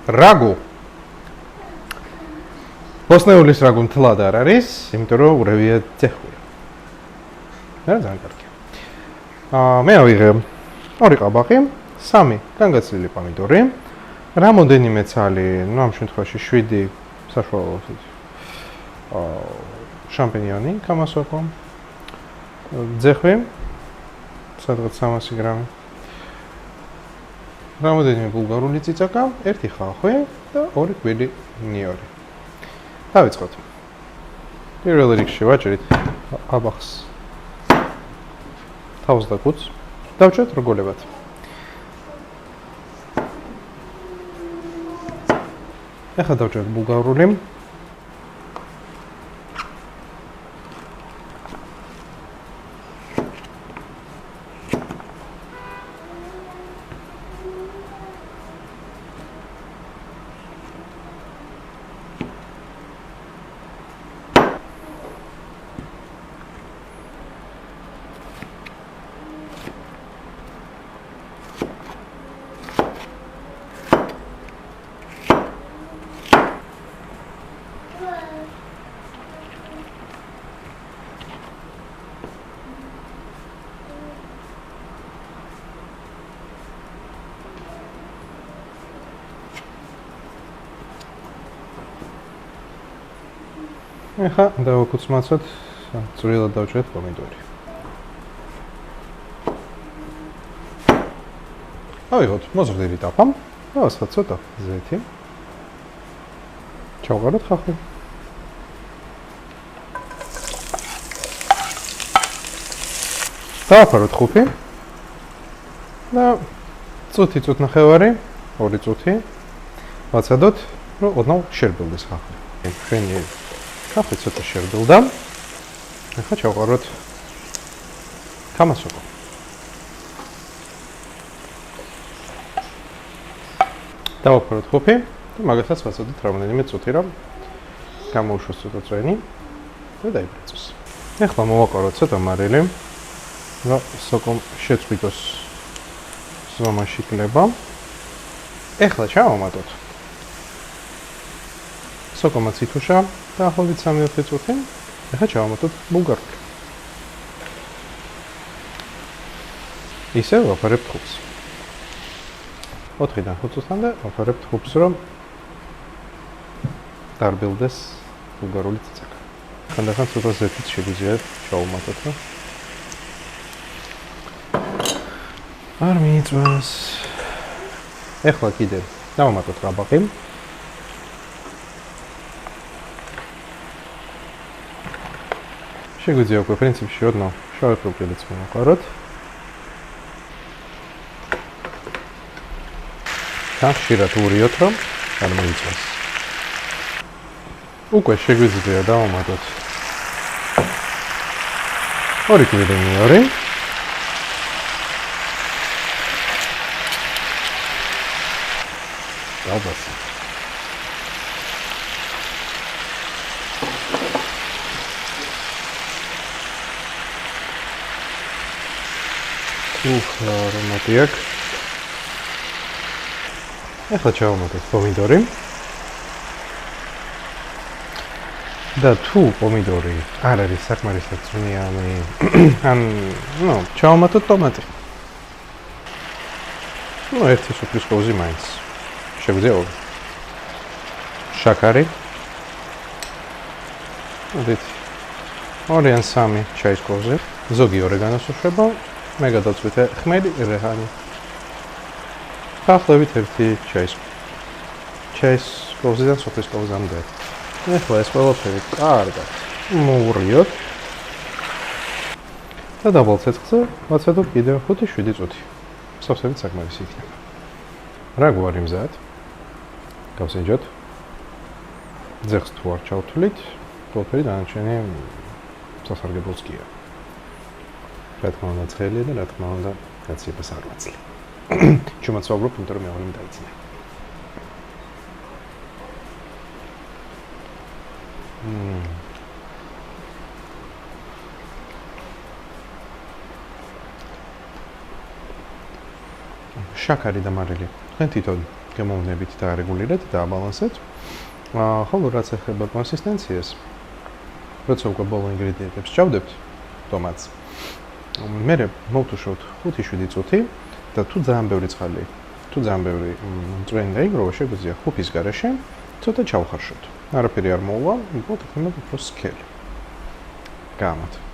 რაგუ. ბოსნეულის რაგუ მთლად არ არის, იმიტომ რომ ურევია ძეხვია. რა ძალიან კარგია. მე ავიღე 2 ყაბახი, 3 განგაცვლილი პომიდორი, რამოდენიმე ცალი, ну ამ შემთხვევაში 7 საშუალო შამპინიონი, კამასოკო, ძეხვი, სადღაც 300 გრამი. რამოდენიმე ბულგარული წიწაკა, 1 ხახვი და 2 კვილი ნიორი. დავიწყოთ. პირველ რიგში ვაჭრით აბახს. თავს და კუც. დავჭერთ რგოლებად. ახლა დავჭერთ ბულგარული. ახლა დავაკუცმაცოთ, წვრილად დავჭერთ პომიდორი. ავიღოთ მოზრდილი ტაფა, დავასხოთ ცოტა ზეთი. ჩავყაროთ ხახვი. დავაფაროთ ხუფი. და წუთი ნახევარი, 2 წუთი. ვაცადოთ, რომ ოდნავ შერბილდეს ხახვი. ჩვენი ხახვი ცოტა შერბილდა. ახლა ჩავყაროთ კამასოკო. დავაფაროთ ხუფი და მაგასაც ვაცადოთ რამდენიმე წუთი, რომ გამოუშვოს ცოტა წვენი და დაიბრეწოს. ახლა მოვაყაროთ ცოტა მარილი, რომ სოკომ შეწყვიტოს ზომაში კლება. ახლა ჩავამატოთ. სოკომაც ითუშა დაახლოებით 3-4 წუთი. ახლა ჩავამატოთ ბულგარული. ისევ ვაფარებთ ხუფს. 4-დან 5 წუთამდე ვაფარებთ ხუფს, რომ დარბილდეს ბულგარული წიწაკა. ხანდახან ცოტა ზეთიც შეგვიძლია ჩავუმატოთ. არ მიიწვევს. ახლა კიდევ დავამატოთ ყაბაყი. შეგვიძლია უკვე პრინციპში ოდნავ შავი პროფილიც მოვაყაროთ. თან ხშირად ურიოთ, რომ არ მოიწვევს. უკვე შეგვიძლია დავამატოთ 2 კვილი ნიორი. ალბათ. არომატი აქვს. ახლა ჩავამატოთ პომიდორი. და თუ პომიდორი არ არის საკმარისად წვნიანი, ან ჩავამატოთ ტომატი. 1 სუფრის კოვზი მაინც შეგვიძლია. შაქარი. მოდით 2 ან 3 ჩაის კოვზი. ზოგი ორეგანოს უშვება. მე გადავწყვიტე ხმელი რეჰანი. დაახლოებით 1 ჩაის კოვზიდან სოფლის კოვზამდე. ახლა ეს ყველაფერი კარგად მოურიოთ. და დაბალ ცეცხლზე ვაცადოთ კიდევ 5-7 წუთი. სავსებით საკმარისი იქნება. რა გვარი მზად? გავსინჯოთ. ძეხს თუ არ ჩავთვლით, ყველაფერი დანარჩენი სასარგებლოც გია. რა თქმა უნდა ცხელია და რა თქმა უნდა გაციებას არ ვაცლი. ჩუმაც ვაუბრობ, იმიტომ რომ მეღონე დაიძინე. შაქარი და მარილი. თქვენ თვითონ გემოვნებით დაარეგულირეთ, დააბალანსეთ. ხოლო რაც ეხება კონსისტენციას, როცა უკვე ბოლო ინგრედიენტებს ჩავდებთ, ტომატს. მერე მოვთუშოთ 5-7 წუთი და თუ ძალიან ბევრი წყალი, თუ ძალიან ბევრი მწვენი დაიგროვა, შეგვიძლია ხუფის გარეშე ცოტა ჩავხარშოთ. არაფერი არ მოუვა, უბრალოდ იქნება უფრო სქელი. გამოთ.